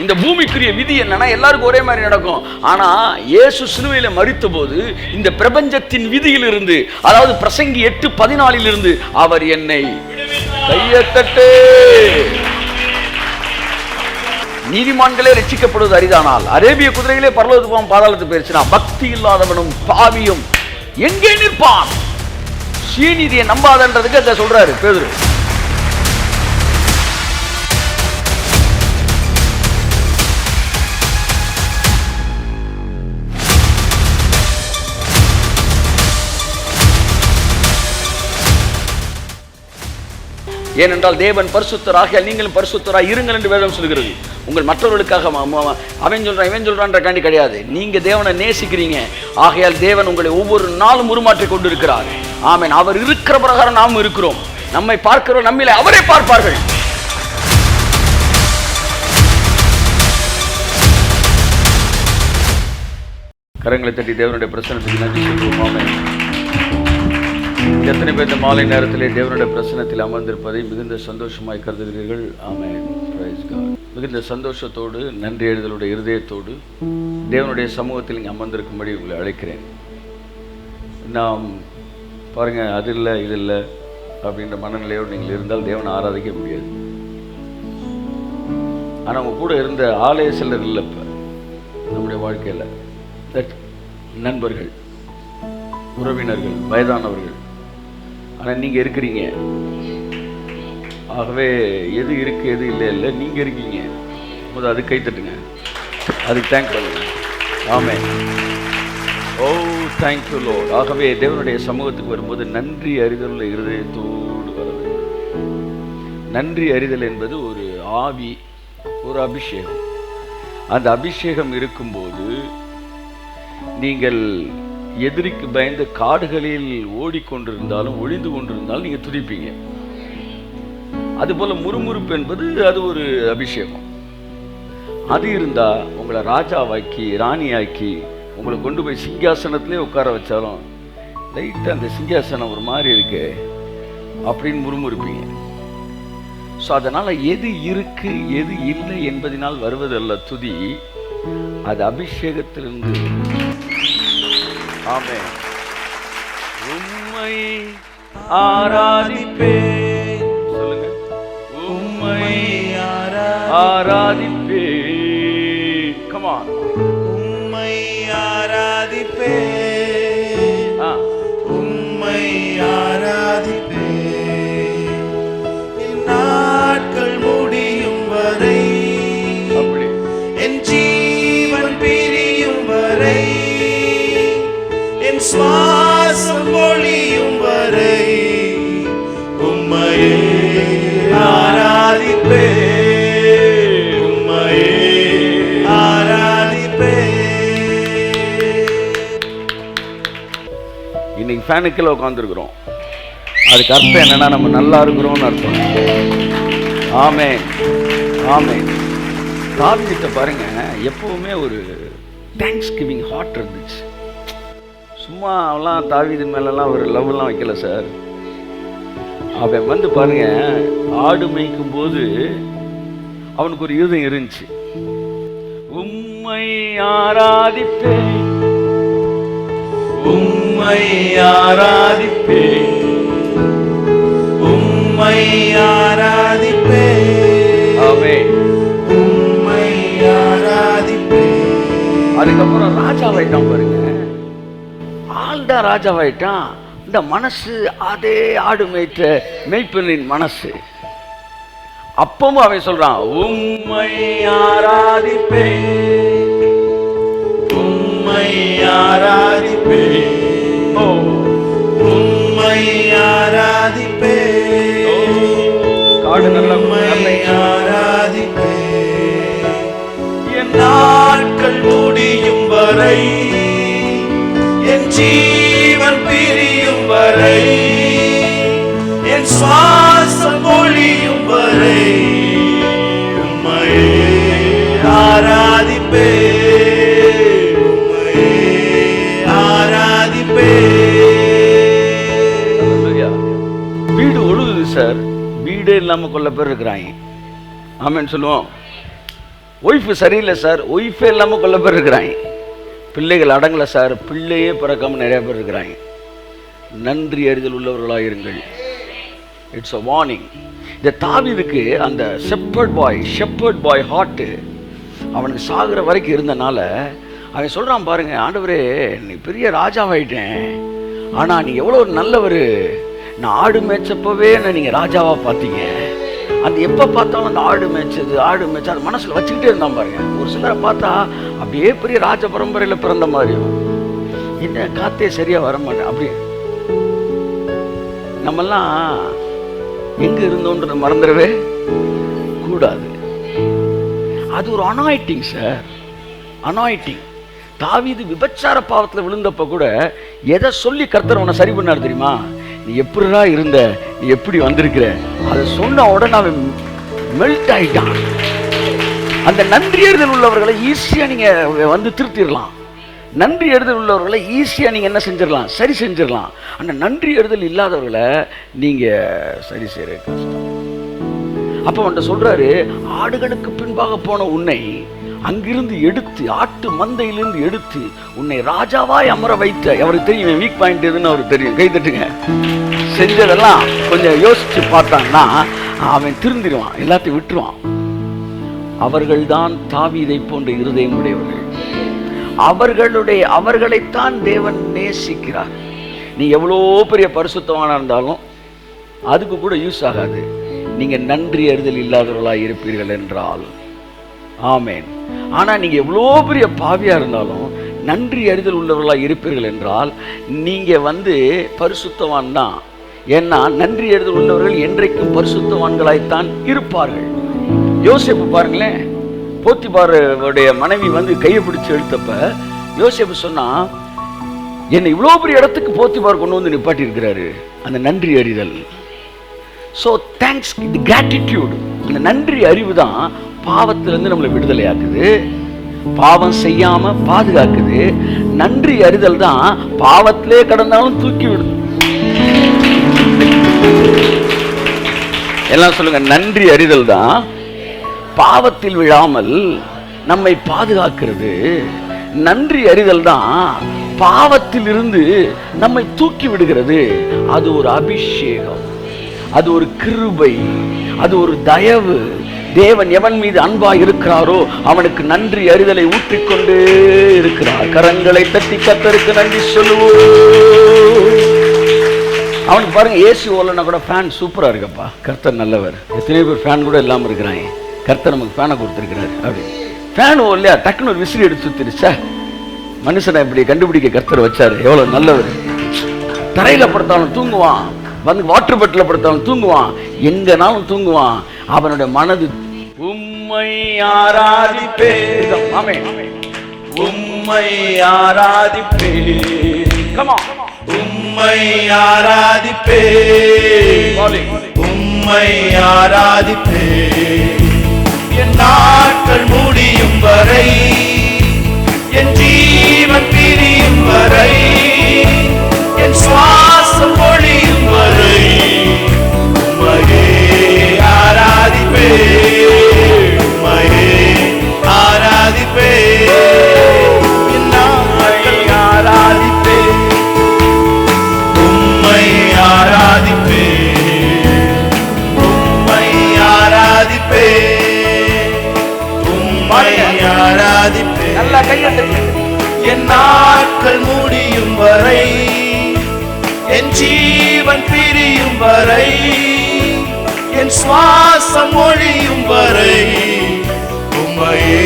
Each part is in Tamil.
இந்த பூமிக்குரிய விதி என்னன்னா எல்லாருக்கும் ஒரே மாதிரி நடக்கும். ஆனா இயேசு சிலுவையில மரித்த போது இந்த பிரபஞ்சத்தின் விதியிலிருந்து, அதாவது பிரசங்கி 8:14 அவர் என்னை கையத்தட்டு. நீதிமான்களே ரட்சிக்கப்படுவது அரிதானால் அரேபிய குதிரைகளே பரலோகத்துக்கு போகும் பாதாளத்துக்கு போயிருச்சுன்னா பக்தி இல்லாதவனும் பாவியும் எங்கே நிற்பான்? சுயநீதியை நம்பாதன்றதுக்கு அதை சொல்றாரு பேதுரு. ஏனென்றால் தேவன் பரிசுத்தராக நீங்களும் பரிசுத்தராக இருங்கள் என்று வேதம் சொல்கிறது. உங்கள் மற்றவர்களுக்காக அவன் சொல்றான் இவன் சொல்றான்றக்காண்டி கிடையாது. நீங்க தேவனை நேசிக்கிறீங்க, ஆகையால் தேவன் உங்களை ஒவ்வொரு நாளும் உருமாற்றிக் கொண்டு இருக்கிறார். ஆமென். அவர் இருக்கிற பிரகாரம் நாம் இருக்கிறோம். நம்மை பார்க்கிறோம், நம்மிலே அவரை பார்ப்பார்கள். கரங்களை தட்டி தேவனுடைய பிரசன்னத்துக்கு நன்றி சொல்லுவோம். ஆமென். எத்தனை பேர் இந்த மாலை நேரத்திலே தேவனுடைய பிரசன்னத்தில் அமர்ந்திருப்பதை மிகுந்த சந்தோஷமாய் கருதுகிறீர்கள்? ஆமென். Praise God. மிகுந்த சந்தோஷத்தோடு நன்றி எழுதலுடைய இருதயத்தோடு தேவனுடைய சமூகத்தில் இங்கே அமர்ந்திருக்கும்படி உங்களை அழைக்கிறேன். நாம் பாருங்க, அது இல்லை இது இல்லை அப்படின்ற மனநிலையோடு நீங்கள் இருந்தால் தேவனை ஆராதிக்க முடியாது. ஆனால் அவங்க கூட இருந்த ஆலய சிலர் இல்லை இப்போ நம்முடைய வாழ்க்கையில். நண்பர்கள், உறவினர்கள், வயதானவர்கள். ஆனால் நீங்கள் இருக்கிறீங்க. ஆகவே எது இருக்கு எது இல்லை இல்லை நீங்கள் இருக்கீங்க. போது அது கை தட்டுங்க, அதுக்கு தேங்க் பண்ணுங்க. ஆமென். ஓ தேங்க்யூ லார்ட். ஆகவே தேவனுடைய சமூகத்துக்கு வரும்போது நன்றி அறிதல் இருதயத்தோடு வர வேண்டும். நன்றி அறிதல் என்பது ஒரு ஆவி, ஒரு அபிஷேகம். அந்த அபிஷேகம் இருக்கும்போது நீங்கள் எதிரிக்கு பயந்து காடுகளில் ஓடிக்கொண்டிருந்தாலும் ஒளிந்து கொண்டிருந்தாலும் நீங்கள் துதிப்பீங்க. அதுபோல முறுமுறுப்பு என்பது அது ஒரு அபிஷேகம். அது இருந்தால் உங்களை ராஜாவாக்கி ராணியாக்கி உங்களை கொண்டு போய் சிங்காசனத்திலே உட்கார வச்சாலும் லைட்டாக அந்த சிங்காசனம் ஒரு மாதிரி இருக்கு அப்படின்னு முறுமுறுப்பீங்க. ஸோ அதனால் எது இருக்கு எது இல்லை என்பதனால் வருவதல்ல துதி, அது அபிஷேகத்திலிருந்து. ஆமென். உம்மை ஆராதிப்பேன். சொல்லுங்க. உம்மை ஆராதிப்பேன். Come on. உம்மை ஆராதிப்பேன். உம்மை ஆராதிப்பேன். என் நாட்கள் முடியும் வரை, அப்படி என் ஜீவன் பிரியும் வரை, என் சுவாசம் ஒளியும் வரை உம்மையே ஆராதிப்பேன். உம்மையே ஆராதிப்பேன். இன்னைக்கு ஃபேனுக்குள்ள உட்காந்துருக்குறோம். அதுக்கு அர்த்தம் என்னன்னா நம்ம நல்லா இருக்கிறோம்னு அர்த்தம். ஆமென். ஆமென். தாவீதுகிட்ட பாருங்க, எப்பவுமே ஒரு தேங்க்ஸ் கிவிங் ஹார்ட் இருந்துச்சு. சும்மா அவெல்லாம் தாவீது மேலெல்லாம் ஒரு லவ்லாம் வைக்கல சார். அவன் வந்து பாருங்க, ஆடு மேய்க்கும் போது அவனுக்கு ஒரு இருதயம் இருந்துச்சு. உம்மை ஆராதிப்பேன், உம்மை ஆராதிப்பேன், உம்மை ஆராதிப்பேன். ஆமென். உம்மை ஆராதிப்பேன். அதுக்கப்புறம் ராஜாவாயிட்டான் பாருங்க. ஆள்டா ராஜாவாயிட்டான். இந்த மனசு அதே ஆடு மேய்த்த மேய்ப்பனின் மனசு. அப்பவும் அவன் சொல்றான், உம்மை ஆராதிப்பேன், உம்மை ஆராதிப்பேன். ஓ உம்மை ஆராதிப்பேன். காடு நல்ல உம்மை ஆராதிப்பேன். என் நாட்கள் முடியும் வரை, என் ஜீவன் பிரியும் வரை, என் சுவாசம் ஒளியும் வரை உம்மையே ஆராதிப்பேன். உம்மையே ஆராதிப்பேன். வீடு ஒழுகுது சார். வீடே இல்லாம கொள்ள பேர் இருக்கிறாங்க. ஆமென் சொல்லுவோம். ஒய்ஃபு சரியில்லை சார், ஒய்ஃபே இல்லாமல் கொள்ள பேர் இருக்கிறாங்க. பிள்ளைகள் அடங்கலை சார், பிள்ளையே பிறக்காமல் நிறைய பேர் இருக்கிறாங்க. நன்றி அறிதல் உள்ளவர்களாக இருங்கள். It's a warning. இந்த தாவீதுக்கு அந்த ஷெப்பர்ட் பாய் ஹார்ட்டு அவனுக்கு சாகிற வரைக்கும் இருந்தனால அவன் சொல்கிறான் பாருங்க, ஆண்டவரே நீ பெரிய ராஜாவாயிட்டேன், ஆனால் நீ எவ்வளோ நல்லவர், நான் ஆடு மேய்ச்சப்பவே நீங்கள் ராஜாவாக பார்த்தீங்க. அந்த எப்போ பார்த்தாலும் அந்த ஆடு மேய்ச்சது அது மனசில் வச்சுக்கிட்டே இருந்தான் பாருங்க. ஒரு சிலரை பார்த்தா அப்படியே பெரிய ராஜ பரம்பரையில் பிறந்த மாதிரியும், என்ன காத்தே சரியாக வர மாட்டேன் அப்படி. நம்மெல்லாம் எங்கே இருந்தோன்றதை மறந்துடவே கூடாது. அது ஒரு அனாயிட்டிங் சார், அனாயிட்டிங். தாவீது விபச்சார பாவத்தில் விழுந்தப்ப கூட எதை சொல்லி கர்த்தர் அவனை சரி பண்ணார் தெரியுமா? நீ எப்படிடா இருந்த, நீ எப்படி வந்திருக்கிற, அதை சொன்ன உடனே அவன் மெல்ட் ஆயிட்டான். அந்த நன்றி அறிதல் உள்ளவர்களை ஈஸியா நீங்க வந்து திருத்திடலாம். நன்றி அறிதல் உள்ளவர்களை ஈஸியா நீங்க என்ன செஞ்சிடலாம், சரி செஞ்சிடலாம். அந்த நன்றி அறிதல் இல்லாதவர்களை நீங்க சரி செய்யற கஷ்டம். அப்ப அவன்கிட்ட சொல்றாரு, ஆடுகளுக்கு பின்பாக போன உன்னை அங்கிருந்து எடுத்து, ஆட்டு மந்தையிலிருந்து எடுத்து உன்னை ராஜாவாய் அமர வைத்த. அவருக்கு தெரியும் வீக் பாயிண்ட் எதுன்னு அவருக்கு தெரியும். கை தட்டுங்க. செஞ்சதெல்லாம் கொஞ்சம் யோசிச்சு பார்த்தான்னா அவன் திருந்திடுவான், எல்லாத்தையும் விட்டுருவான். அவர்கள்தான் தாவீதை போன்ற இருதயம் உடையவர்கள். அவர்களைத்தான் தேவன் நேசிக்கிறார். நீ எவ்வளோ பெரிய பரிசுத்தவானா இருந்தாலும் அதுக்கு கூட யூஸ் ஆகாது, நீங்க நன்றி அறிதல் இல்லாதவர்களாக இருப்பீர்கள் என்றால். ஆமேன். ஆனா நீங்க எவ்வளோ பெரிய பாவியா இருந்தாலும் நன்றி அறிதல் உள்ளவர்களாக இருப்பீர்கள் என்றால் நீங்க பரிசுத்தவான் தான். ஏன்னா நன்றி அறிதல் உள்ளவர்கள் என்றைக்கும் பரிசுத்தவான்களாய்த்தான் இருப்பார்கள். யோசேப்பு பாருங்களேன், போத்திபாருடைய மனைவி கையை பிடிச்சு எடுத்தப்ப யோசேப்பு சொன்னா, என்னை இவ்வளோ பெரிய இடத்துக்கு போத்திபார் கொண்டு வந்து நிப்பாட்டி இருக்கிறாரு. அந்த நன்றி அறிதல். ஸோ தேங்க்ஸ், கிராட்டிடியூட், அந்த நன்றி அறிவு தான் பாவத்திலிருந்து நம்மளை விடுதலை ஆக்குது, பாவம் செய்யாம பாதுகாக்குது. நன்றி அறிதல் தான் பாவத்திலே கடந்தாலும் தூக்கி விடுது. எல்லாம் சொல்லுங்க, நன்றி அறிதல் தான் பாவத்தில் விழாமல் நம்மை பாதுகாக்கிறது. நன்றி அறிதல் தான் பாவத்தில் இருந்து நம்மை தூக்கி விடுகிறது. அது ஒரு அபிஷேகம், அது ஒரு கிருபை, அது ஒரு தயவு. தேவன் எவன் மீது அன்பாய் இருக்கிறாரோ அவனுக்கு நன்றி அறிதலை ஊற்றிக்கொண்டே இருக்கிறார். கரங்களை தட்டி கர்த்தருக்கு நன்றி சொல்லுவோம். அவனுக்கு பாருங்க, ஏசி ஓலனா கூட ஃபேன் சூப்பரா இருக்கப்பா, கர்த்தர் நல்லவர். எத்தனை பேர் ஃபேன் கூட இல்லாம இருக்கிறாங்க, கர்த்தர் நமக்கு ஃபேனை கொடுத்துருக்கிறாரு. அப்படி ஃபேன் ஓடலையா, டக்குன்னு ஒரு விசிறி எடுத்து சுத்திருச்சா, மனுஷனை இப்படி கண்டுபிடிக்க கர்த்தர் வச்சாரு. எவ்வளவு நல்லவர். தரையில படுத்தாலும் தூங்குவான், வாட்டர் பெட்டில் படுத்தாலும் தூங்குவான், எங்கனாலும் தூங்குவான். அவனுடைய மனது உம்மை ஆராதிப்பே, உம்மை ஆராதிப்பே, உம்மை ஆராதிப்பே, உம்மை ஆராதிப்பே, என் நாட்கள் முடியும் வரை, என் ஜீவன் பிரியும் வரை, என் சுவாசம் ஒழியும் வரை உம்மையே ஆராதிப்பே, உம்மையே ஆராதிப்பே, என் நாட்கள் ஆராதிப்பே, உம்மை ஆராதிப்பே, உம்மை ஆராதிப்பே, உம்மை ஆராதிப்பே. நல்லா கையெழுத்து. என் நாட்கள் முடியும் வரை, என் ஜீவன் பிரியும் வரை, என் சுவாசம் ஒழியும் வரை உம்மையே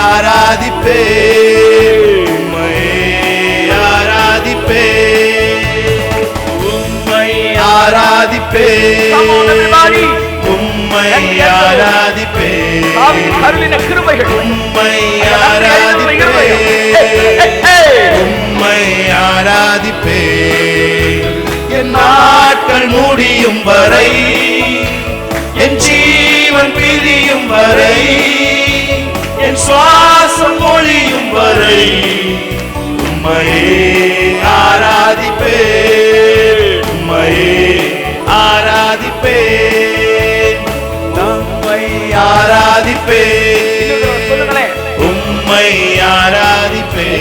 ஆராதிப்பே, உம்மையே ஆராதிப்பே, உம்மை ஆராதிப்பே, உம்மை ஆராதிப்பே, உம்மை ஆராதிப்பே, உம்மை ஆராதிப்பே, என் நாட்கள் முடியும் வரை, என் ஜீவன் பிரியும் வரை, என் சுவாசம் ஒழியும் வரை உம்மையே ஆராதிப்பே, உம்மையே ஆராதிப்பே, உம்மை ஆராதிப்பே.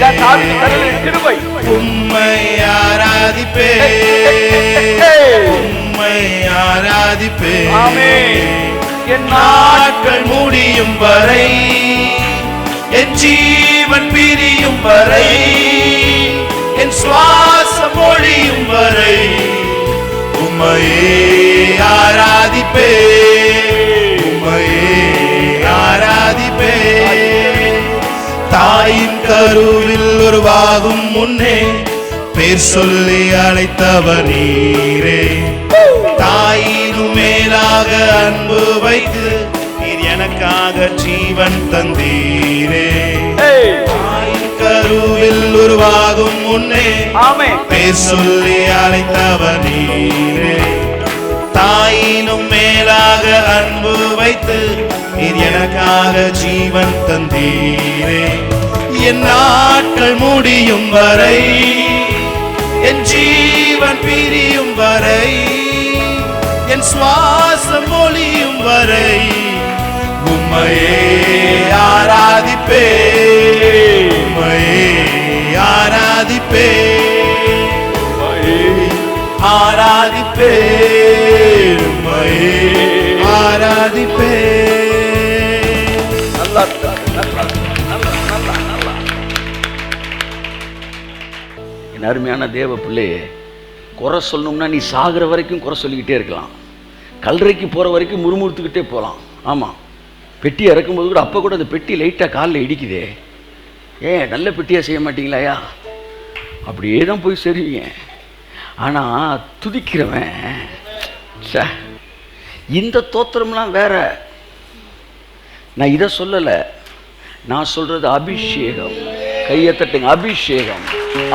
இதான் தாவீது தருகிற கிருபை. உம்மை ஆராதிப்பேன், உம்மை ஆராதிப்பேன். ஆமென். என் நாட்கள் முடியும் வரை, என் ஜீவன் பிரியும் வரை, என் சுவாசம் ஒழியும் வரை உம்மையே ஆராதிப்பேன், உம்மையே ஆராதிப்பேன். தாயின் கருவில் உருவாகும் முன்னே பேர் சொல்லி அழைத்தவர் நீரே. தாயினும் மேலாக அன்பு வைத்து நீர் எனக்காக ஜீவன் தந்தீரே. தாயின் கருவில் உருவாகும் முன்னே பேர் சொல்லி அழைத்தவர் நீரே. தாயினும் மேலாக அன்பு வைத்து நீர் எனக்காக ஜீவன் தந்தீரே. என் நாட்கள் முடியும் வரை, என் ஜீவன் பிரியும் வரை, என் சுவாசம் ஒழியும் வரை உம்மையே ஆராதிப்பேன், உம்மையே ஆராதிப்பேன், உம்மையே ஆராதிப்பேன், உம்மையே ஆராதிப்பேன். நல்லா இருக்காரு, நல்லா நல்லா நல்லா நல்லா. என் அருமையான தேவ பிள்ளையே, குறை சொல்லணும்னா நீ சாகிற வரைக்கும் குறை சொல்லிக்கிட்டே இருக்கலாம். கல்லறைக்கு போகிற வரைக்கும் முறுமுறுத்துக்கிட்டே போகலாம். ஆமாம், பெட்டி இறக்கும்போது கூட அப்போ கூட அந்த பெட்டி லைட்டாக காலில் இடிக்குதே, ஏன் நல்ல பெட்டியாக செய்ய மாட்டீங்களாயா? அப்படியே தான் போய் சரிவீங்க. ஆனால் துதிக்கிறவன் இந்த தோத்திரம்லாம் வேற. நான் இதை சொல்லலை, நான் சொல்கிறது அபிஷேகம். கையை தட்டுங்க. அபிஷேகம்,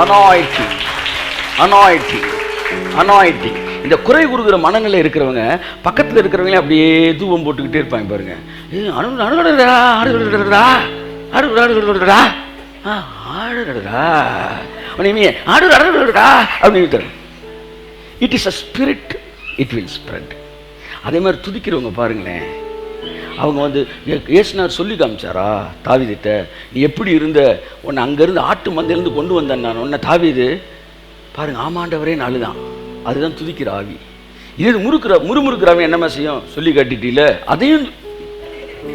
அனாயிட்டிங், அனாயிட்டிங், அனாயிட்டிங். இந்த குறை கூறுகிற மனநிலை இருக்கிறவங்க பக்கத்தில் இருக்கிறவங்களே அப்படியே தூபம் போட்டுக்கிட்டே இருப்பாங்க பாருங்க. It is a spirit, it will spread. அதே மாதிரி துதிக்கிறவங்க பாருங்களேன், அவங்க வந்து ஏசுனார் சொல்லி காமிச்சாரா தாவீதுட்ட, நீ எப்படி இருந்த, உன்னை அங்கேருந்து ஆட்டு மந்தையிலேருந்து கொண்டு வந்தேன் நான் உன்னை. தாவீது பாருங்க, ஆமாண்டவரே நாளுதான். அதுதான் துதிக்கிற ஆவி. இது முறுமுறுக்கிறவன் என்னமா செய்யும்? சொல்லி காட்டிட்டீல,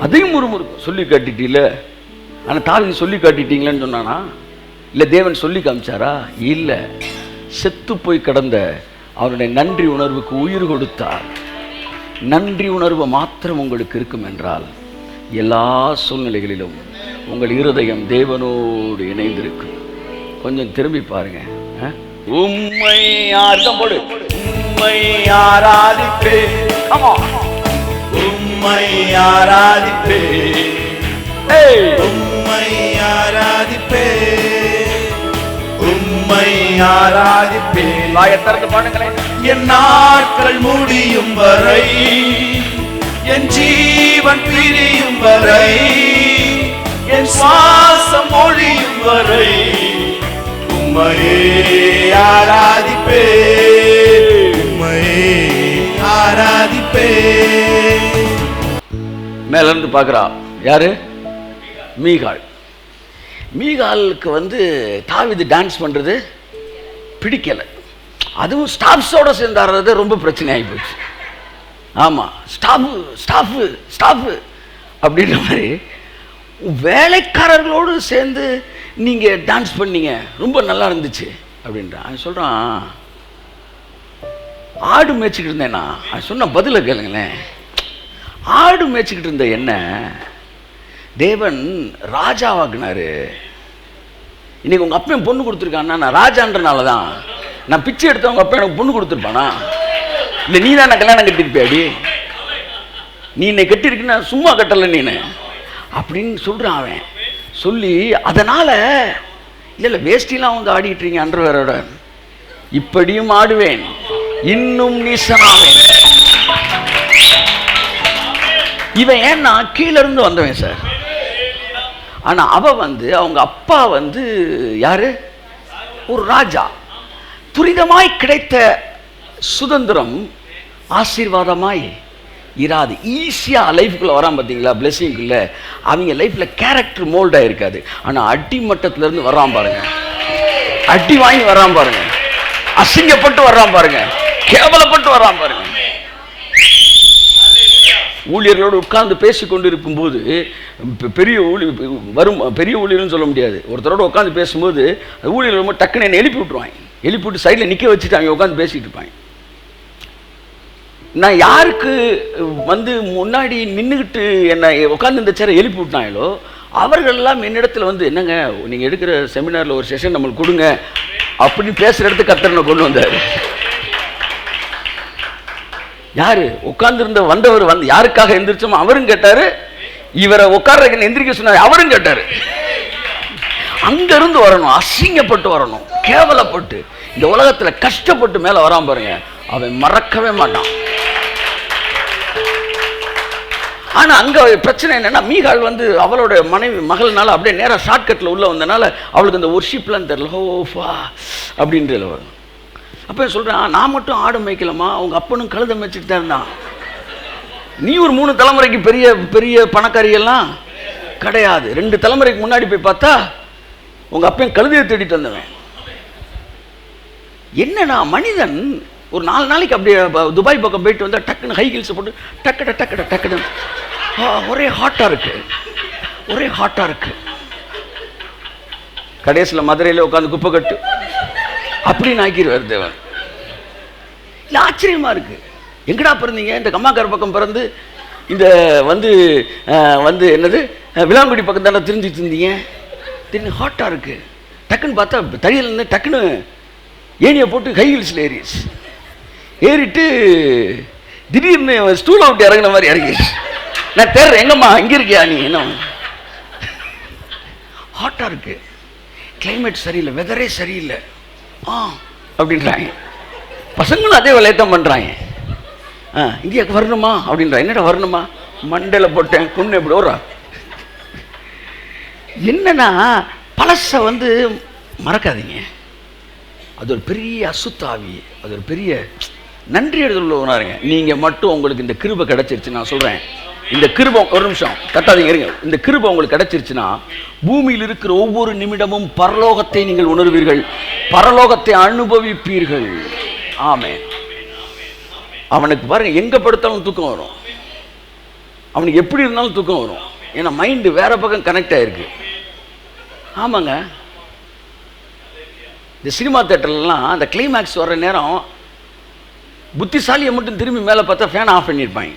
அதையும் முறுமுறுக்கும். சொல்லி காட்டிட்டீல. ஆனால் தாவீது சொல்லி காட்டிட்டீங்களேன்னு சொன்னானா? இல்லை தேவன் சொல்லி காமிச்சாரா? இல்லை. செத்து போய் கிடந்த அவருடைய நன்றி உணர்வுக்கு உயிர் கொடுத்தார். நன்றி உணர்வு மாத்திரம் உங்களுக்கு இருக்கும் என்றால் எல்லா சூழ்நிலைகளிலும் உங்கள் இருதயம் தேவனோடு இணைந்திருக்கும். கொஞ்சம் திரும்பி பாருங்க. உம்மை போடு. உம்மை ஆராதிப்பேன், உம்மை ஆராதிப்பேன், உம்மை ஆராதிப்பேன், உம்மை ஆராதிப்பேன். வாயத்தரத்து பாடுங்களேன். என் நாட்கள் முடியும் வரை, என் ஜீவன் பிரியும் வரை, என் சுவாசம் ஒழியும் வரை உம்மையே ஆராதிப்பேன், உம்மையே ஆராதிப்பேன். மேல இருந்து பார்க்குறா யாரு? மீகாள். மீகாலுக்கு வந்து தாவீது டான்ஸ் பண்ணுறது பிடிக்கலை. அதுவும் ஸ்டாஃப்ஸோட சேர்ந்து ஆடுறது ரொம்ப பிரச்சனை ஆகி போச்சு. ஆமாம், ஸ்டாஃபு அப்படின்ற மாதிரி வேலைக்காரர்களோடு சேர்ந்து நீங்கள் டான்ஸ் பண்ணீங்க, ரொம்ப நல்லா இருந்துச்சு அப்படின்றான். அவன் சொல்கிறான், ஆடு மேய்ச்சிக்கிட்டு இருந்தேன்னா. அவன் சொன்ன பதிலை கேளுங்களேன். ஆடு மேய்ச்சிக்கிட்டு இருந்த என்ன தேவன் ராஜாவாக்குனாரு. இன்னைக்கு உங்கள் அப்பன் பொண்ணு கொடுத்துருக்கான்னா நான் ராஜான்றனால தான். நான் பிச்சை எடுத்தவங்க அப்பா எனக்கு பொண்ணு கொடுத்துருப்பானா? இல்லை நீ தான் நான் கல்யாணம் கட்டிருப்பியாடி? நீ என்னை கட்டிருக்குன்னா சும்மா கட்டலை நீனு அப்படின்னு சொல்கிறான் அவன். சொல்லி அதனால் இல்லை வேஷ்டிலாம் வந்து ஆடிட்டுறீங்க அண்டர்வேரோட, இப்படியும் ஆடுவேன், இன்னும் நீசனாவேன். இவன் ஏன்னா கீழே இருந்து வந்தவன் சார். ஆனா அவ வந்து அவங்க அப்பா வந்து யாரு? ஒரு ராஜா. துரிதமாய் கிடைத்த சுதந்திரம் ஆசீர்வாதமாய் இராது. ஈஸியாக லைஃப்குள்ளே வரான் பார்த்தீங்களா, பிளெஸிங்குள்ள. அவங்க லைஃப்பில் கேரக்டர் மோல்டாக இருக்காது. ஆனால் அடிமட்டத்திலேருந்து வர்றான் பாருங்க, அடி வாங்கி வர்றான் பாருங்க, அசிங்கப்பட்டு வர்றான் பாருங்க, கேவலப்பட்டு வர்றான் பாருங்க. ஊழியர்களோடு உட்கார்ந்து பேசி கொண்டு இருக்கும்போது பெரிய ஊழியர்னு சொல்ல முடியாது, ஒருத்தரோடு உட்காந்து பேசும்போது ஊழியர்கள் ரொம்ப டக்குன்னு என்னை எழுப்பி விட்டுருவாங்க. எழுப்பி விட்டு சைடில் நிற்க வச்சுட்டு அவங்க உட்காந்து பேசிகிட்டு இருப்பாங்க. நான் யாருக்கு வந்து முன்னாடி நின்றுக்கிட்டு என்னை உட்காந்து இந்த சேரை எழுப்பி விட்டாங்களோ அவர்களெல்லாம் என்னிடத்துல வந்து, என்னங்க நீங்கள் எடுக்கிற செமினாரில் ஒரு செஷன் நம்மளுக்கு கொடுங்க அப்படின்னு பேசுகிற இடத்துக்கு கர்த்தர் கொண்டு வந்தார். யாரு உட்கார்ந்துருந்த வந்தவர் வந்து யாருக்காக எந்திரிச்சோமோ அவரும் கேட்டாரு, இவரை உட்கார எந்திரிக்க சொன்னார் அவரும் கேட்டாரு. அங்கிருந்து வரணும், அசிங்கப்பட்டு வரணும், கேவலப்பட்டு இந்த உலகத்துல கஷ்டப்பட்டு மேல வராம பாருங்க, அவன் மறக்கவே மாட்டான். ஆனா அங்க பிரச்சனை என்னன்னா, மீகாள் வந்து அவளோட மகள்னால அப்படியே நேரா ஷார்ட்கட்ல உள்ள வந்தனால அவளுக்கு அந்த ஒர்ஷிப்லாம் தெரியல, ஹோஃபா அப்படின்ற வரும். அப்போ சொல்கிறேன், நான் மட்டும் ஆடு மேய்க்கலாமா, அவங்க அப்பனும் கழுதை மேய்ச்சிட்டு தான் இருந்தான். நீ ஒரு 3 தலைமுறைக்கு பெரிய பெரிய பணக்காரியெல்லாம் கிடையாது. 2 தலைமுறைக்கு முன்னாடி போய் பார்த்தா உங்கள் அப்பன் கழுதையை தேடிட்டு வந்தவன். என்னன்னா மனிதன் ஒரு 4 நாளைக்கு அப்படியே துபாய் பக்கம் போயிட்டு வந்தால் டக்குன்னு ஹை ஹீல்ஸை போட்டு டக்குன்னு ஒரே ஹாட்டாக இருக்கு, ஒரே ஹாட்டாக இருக்கு. கடைசியில் மதுரையில் உட்காந்து குப்பை கட்டு அப்படின்னு ஆக்கிடுவார் தேவன். இல்லை ஆச்சரியமா இருக்கு, எங்கடா பிறந்தீங்க? இந்த கம்மாக்கார பக்கம் பிறந்து இந்த வந்து என்னது விளாங்குடி பக்கம் தானே தெரிஞ்சுட்டு இருந்தீங்க, திடீர்னு ஹாட்டாக இருக்கு. டக்குன்னு பார்த்தா தடியிலேருந்து டக்குன்னு ஏனியை போட்டு ஹை ஹீல்ஸில் ஏறிட்டு திடீர்னு ஸ்டூலை விட்டு இறங்கின மாதிரி இறங்கிடுச்சு. நான் தேடுறேன், எங்கம்மா இங்கே இருக்கியா நீ? என்ன ஹாட்டாக இருக்கு, கிளைமேட் சரியில்லை, வெதரே சரியில்லை அப்படின்றாங்க. பசங்களும் அதே வேலையத்தான் பண்ணுறாங்க. இங்கே வரணுமா அப்படின்றா. என்னடா வரணுமா? மண்டையில் போட்டேன் பொண்ணு எப்படி ஓடுறா. என்னன்னா பழசை வந்து மறக்காதீங்க, அது ஒரு பெரிய அசுத்தாவி, அது ஒரு பெரிய நன்றி எழுதல் உணருங்க. நீங்கள் மட்டும் உங்களுக்கு இந்த கிருபை கிடைச்சிருச்சு, நான் சொல்கிறேன், இந்த கிருபை, ஒரு நிமிஷம் தட்டாதீங்க இருங்க, இந்த கிருபை உங்களுக்கு கிடைச்சிருச்சுன்னா பூமியில் இருக்கிற ஒவ்வொரு நிமிடமும் பரலோகத்தை நீங்கள் உணர்வீர்கள், பரலோகத்தை அனுபவிப்பீர்கள். ஆமே. அவனுக்கு பாருங்க, எங்க படுத்தாலும் தூக்கம் வரும், அவனுக்கு எப்படி இருந்தாலும் தூக்கம் வரும். ஏன்னா மைண்டு வேற பக்கம் கனெக்ட் ஆயிருக்கு. ஆமாங்க, இந்த சினிமா தேட்டர்லாம் அந்த கிளைமேக்ஸ் வர்ற நேரம் புத்திசாலியை மட்டும் திரும்பி மேலே பார்த்தா ஃபேன் ஆஃப் பண்ணியிருப்பாங்க.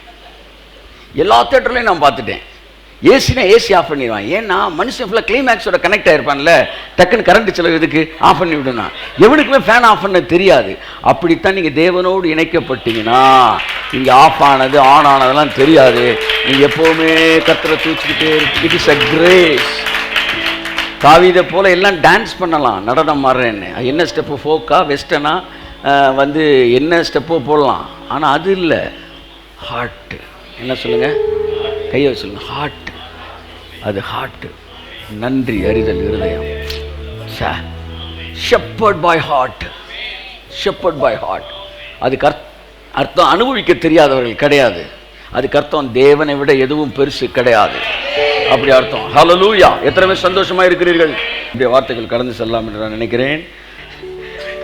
எல்லா தேட்டர்லையும் நான் பார்த்துட்டேன், ஏசினா ஏசி ஆஃப் பண்ணிடுவான். ஏன்னா மனுஷன் ஃபுல்லாக கிளைமேக்ஸோட கனெக்ட் ஆகிருப்பான்ல, டக்குன்னு கரண்ட் செலவு இதுக்கு ஆஃப் பண்ணி விடுனா எவனுக்குமே ஃபேன் ஆஃப் பண்ண தெரியாது. அப்படித்தான் நீங்கள் தேவனோடு இணைக்கப்பட்டீங்கன்னா இங்கே ஆஃப் ஆனது ஆன் ஆனதெல்லாம் தெரியாது. நீங்கள் எப்போவுமே கர்த்தரை தூச்சிக்கிட்டே இருக்கு. It is a grace. தாவீதை போல எல்லாம் டான்ஸ் பண்ணலாம், நடனம் மாறுறேன்னு. என்ன ஸ்டெப்பு, ஃபோக்கா வெஸ்டர்னா வந்து என்ன ஸ்டெப்போ போடலாம். ஆனால் அது இல்லை, ஹார்ட்டு. என்ன சொல்லுங்கள், கையை சொல்லுங்கள், ஹார்ட். அது ஹார்ட். நன்றி அறிதல் இருதயம். Shepherd by heart, shepherd by heart. அதுக்கு அர்த்தம் அனுபவிக்க தெரியாதவர்கள் கிடையாது, அதுக்கு அர்த்தம் தேவனை விட எதுவும் பெருசு கிடையாது, அப்படி அர்த்தம். ஹல்லேலூயா. எத்தனை பேர் சந்தோஷமா இருக்கிறீர்கள்? இந்த வார்த்தைகள் கடந்து செல்லலாம் என்று நான் நினைக்கிறேன்.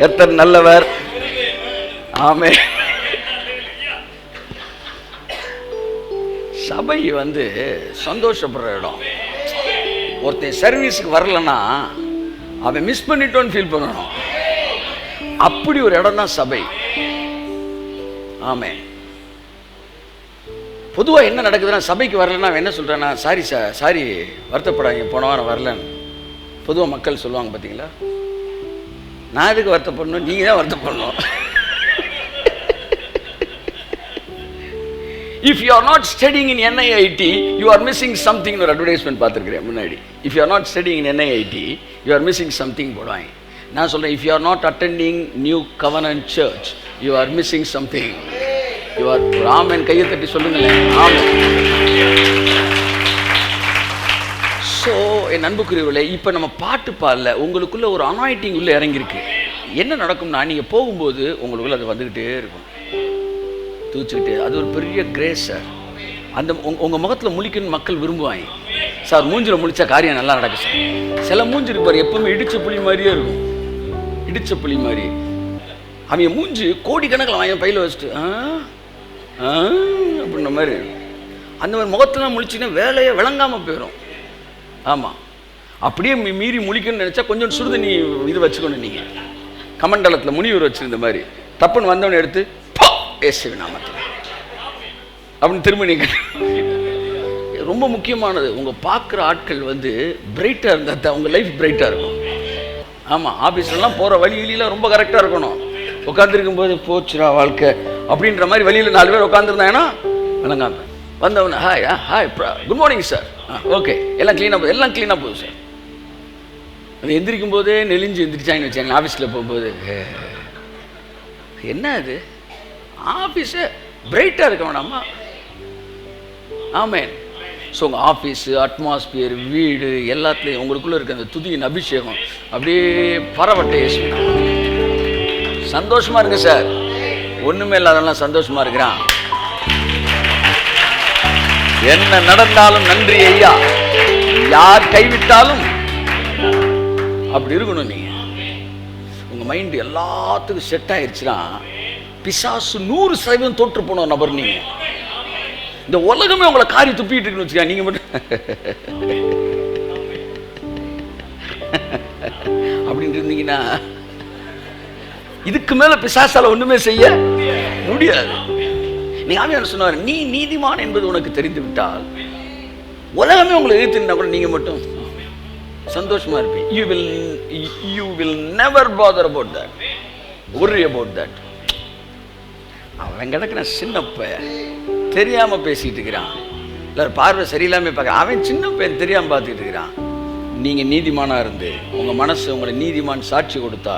கர்த்தர் நல்லவர். ஆமென். சபை வந்து சந்தோஷப்படுற இடம். ஒருத்தன் சர்வீஸுக்கு வரலன்னா அவன் மிஸ் பண்ணிட்டோன்னு ஃபீல் பண்ணணும். அப்படி ஒரு இடம் தான் சபை. ஆமென். பொதுவாக என்ன நடக்குதுன்னா, சபைக்கு வரலன்னா அவன் என்ன சொல்கிறான்னா, சாரி வருத்தப்படாங்க, போன வாரம் வரலன்னு பொதுவாக மக்கள் சொல்லுவாங்க. பார்த்தீங்களா, நான் எதுக்கு வருத்தப்படணும், நீங்கள் தான் வருத்தப்படணும். If you are not studying in NIIT, you are missing something. ஒரு அட்வர்டைஸ்மெண்ட் பார்த்துருக்கிறேன் முன்னாடி. If you are not studying in NIIT, you are missing something போடுவாங்க. நான் சொல்கிறேன், if you are not attending New Covenant Church, you are missing something. You are. ஆமென். கையை தட்டி சொல்லுங்களேன். ஆமென். ஸோ என் அன்புக்குரியவர்களே, இப்போ நம்ம பாட்டு பாடல, உங்களுக்குள்ள ஒரு அனாயிட்டிங் உள்ள இறங்கியிருக்கு. என்ன நடக்கும்னா, நீங்கள் போகும்போது உங்களுக்குள்ள அது வந்துக்கிட்டே இருக்கும். தூச்சுக்கிட்டு. அது ஒரு பெரிய கிரேஸ் சார். அந்த உங்கள் முகத்தில் முழிக்கணும்னு மக்கள் விரும்புவாங்க சார். மூஞ்சில் முழிச்சா காரியம் நல்லா நடக்கும் சார். சில மூஞ்சி இருப்பார் எப்பவுமே இடிச்ச புளி மாதிரியே இருக்கும், இடிச்ச புளி மாதிரி. அவன் மூஞ்சி கோடிக்கணக்கில் வாங்கி பையில் வச்சுட்டு அப்படின்ற மாதிரி. அந்த மாதிரி முகத்தெல்லாம் முழிச்சிங்கன்னா வேலையை விளங்காமல் போயிடும். ஆமாம், அப்படியே மீறி முழிக்கணும்னு நினச்சா கொஞ்சம் சுடுதண்ணி இது வச்சுக்கணும். நீங்கள் கமண்டலத்தில் முனிவர் வச்சுருந்த மாதிரி தப்புன்னு வந்தவனை எடுத்து ஏசுவி நாமத்தில் அப்படின்னு திரும்ப நீங்கள். ரொம்ப முக்கியமானது, உங்கள் பார்க்குற ஆட்கள் வந்து பிரைட்டாக இருந்தால் தான் உங்கள் லைஃப் பிரைட்டாக இருக்கும். ஆமாம், ஆஃபீஸ்லாம் போகிற வழியிலாம் ரொம்ப கரெக்டாக இருக்கணும். உட்காந்துருக்கும் போது போச்சுரா வாழ்க்கை அப்படின்ற மாதிரி வெளியில் 4 பேர் உட்காந்துருந்தாங்கன்னா விளங்காம வந்தவன hi hi good morning sir, okay எல்லாம் க்ளீனாக போகுது சார். அது எந்திரிக்கும் போதே நெளிஞ்சு எந்திரிச்சாங்கன்னு வச்சாங்க. ஆஃபீஸில் போகும்போது என்ன அது ஆஃபீஸு பிரைட்டாக இருக்க வேணாமா? ஆமேன். ஸோ உங்கள் ஆஃபீஸு, அட்மாஸ்பியர், வீடு எல்லாத்துலேயும் உங்களுக்குள்ளே இருக்க அந்த துதியின் அபிஷேகம் அப்படியே பரவட்டை சந்தோஷமாக இருங்க சார். ஒன்றுமே இல்லாதெல்லாம் சந்தோஷமாக இருக்கிறான். என்ன நடந்தாலும் நன்றி ஐயா, யார் கைவிட்டாலும் அப்படி இருக்கணும். நீங்கள் உங்கள் மைண்டு எல்லாத்துக்கும் செட் ஆயிடுச்சுன்னா பிசாசு 100% தோற்று போன நபர் நீங்கள். இந்த உலகமே உங்களை காரி துப்பிட்டு இருக்குன்னு வச்சுக்கா, நீங்கள் மட்டும் அப்படின்னு இருந்தீங்கன்னா இதுக்கு மேல பிசாசால ஒண்ணுமே செய்ய முடியாது. நீ ஆவியானவர் சொன்னார், நீ நீதிமான் என்பது உனக்கு தெரிந்து விட்டால் உலகமே உங்களை எதிர்த்துனா கூட நீங்க மட்டும் சந்தோஷமா இருப்பீங்க. you will never bother about that, worry about that. அவன் கிடக்குற சின்ன பையன் தெரியாம பேசிட்டு இருக்கிறான், இல்லை பார்வை சரியில்லாம பார்க்க. அவன் சின்ன பையன் தெரியாம பார்த்துட்டு இருக்கிறான். நீங்க நீதிமானா இருந்து உங்க மனசு உங்களை நீதிமான் சாட்சி கொடுத்தா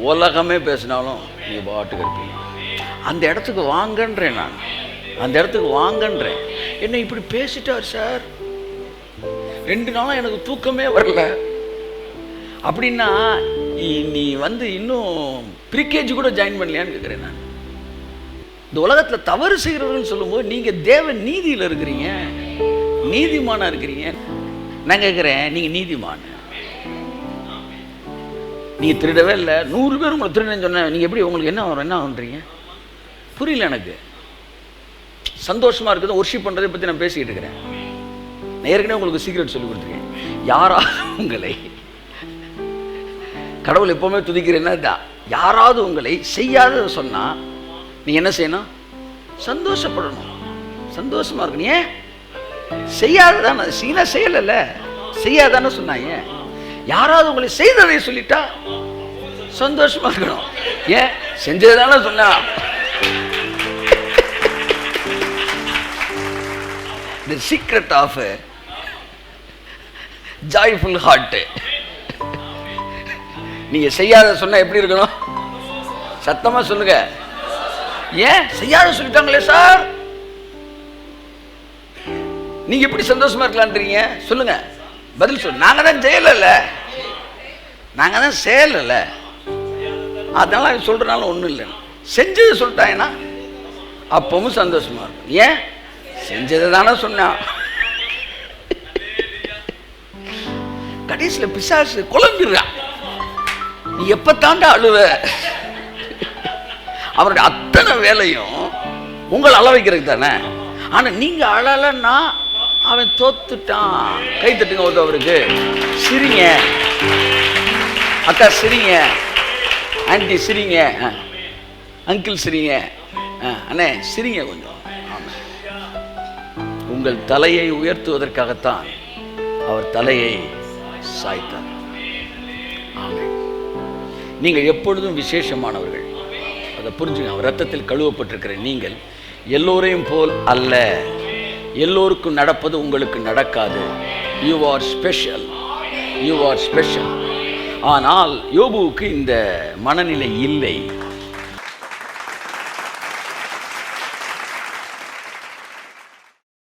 உலகமே பேசினாலும் நீங்க பாட்டுக்கு இருப்பீங்க. அந்த இடத்துக்கு வாங்கன்றேன் நான், அந்த இடத்துக்கு வாங்கன்றேன். என்ன இப்படி பேசிட்டார் சார், 2 நாளா எனக்கு தூக்கமே வரல அப்படின்னா நீ வந்து இன்னும் ப்ரீகேஜி கூட ஜாயின் பண்ணலையான்னு கேட்குறேன் நான். இந்த உலகத்தில் தவறு செய்கிறவர்கள் சொல்லும்போது நீங்கள் தேவ நீதியில் இருக்கிறீங்க, நீதிமானா இருக்கிறீங்க. நான் கேட்குறேன், நீங்கள் நீதிமான, நீங்கள் திருடவே இல்லை, 100 பேர் உங்களை திருடன்னு சொன்னேன், நீங்கள் எப்படி உங்களுக்கு என்ன வரும், என்ன பண்ணுறீங்க? புரியல எனக்கு. சந்தோஷமாக இருக்குது ஒர்ஷிப் பண்ணுறதை பற்றி நான் பேசிக்கிட்டு இருக்கிறேன். நான் ஏற்கனவே உங்களுக்கு சீக்ரெட் சொல்லி கொடுத்துருக்கேன். யாராவது உங்களை, கடவுள் எப்போவுமே துதிக்கிறேன்னா தான், யாராவது உங்களை செய்யாத சொன்னால் நீங்கள் என்ன செய்யணும்? சந்தோஷப்படணும், சந்தோஷமாக இருக்கணும். ஏன் செய்யாததானே, சீனா செய்யலைல்ல, செய்யாதானே சொன்னாங்க. யாராவது உங்களை செய்ததை சொல்லிட்டா சந்தோஷமாக இருக்கணும். ஏன் செஞ்சதுதானே சொன்னா. The secret of a joyful heart. நீங்க செய்யாத சொன்னா எப்படி இருக்கணும்? சத்தமா சொல்லுங்க. ஏன் செய்யாத சொல்லிட்டாங்களே சார், நீங்க எப்படி சந்தோஷமா இருக்கலான்றீங்க? சொல்லுங்க, பதில் சொல்லு. நாங்க தான் செய்யல, நாங்க தான் செய்யல, அதனால சொல்றதுனால ஒண்ணும் இல்லை. செஞ்சது சொல்லிட்டாங்கன்னா அப்பவும் சந்தோஷமா இருக்கும். ஏன் செஞ்சது தானே சொன்னா. கடைசியில் பிசாசு குழம்பிடுறான். நீ எப்ப தாண்டா அழுவ? அவருடைய அத்தனை வேலையும் உங்களை அள வைக்கிறதுக்கு தானே. ஆனா நீங்க அழலன்னா அவன் தோத்துட்டான். கை தட்டுங்க ஒருத்தவருக்கு. சிரிங்க அக்கா, சிரிங்க ஆண்டி, சிரிங்க அங்கிள், சிரிங்க அண்ணே, சிரிங்க கொஞ்சம். உங்கள் தலையை உயர்த்துவதற்காகத்தான் அவர் தலையை சாய்த்தார். ஆமென். நீங்கள் எப்பொழுதும் விசேஷமானவர்கள், அதை புரிஞ்சுங்க. அவர் ரத்தத்தில் கழுவப்பட்டிருக்கிற நீங்கள் எல்லோரையும் போல் அல்ல. எல்லோருக்கும் நடப்பது உங்களுக்கு நடக்காது. You are special, you are special. ஆனால் யோபுவுக்கு இந்த மனநிலை இல்லை.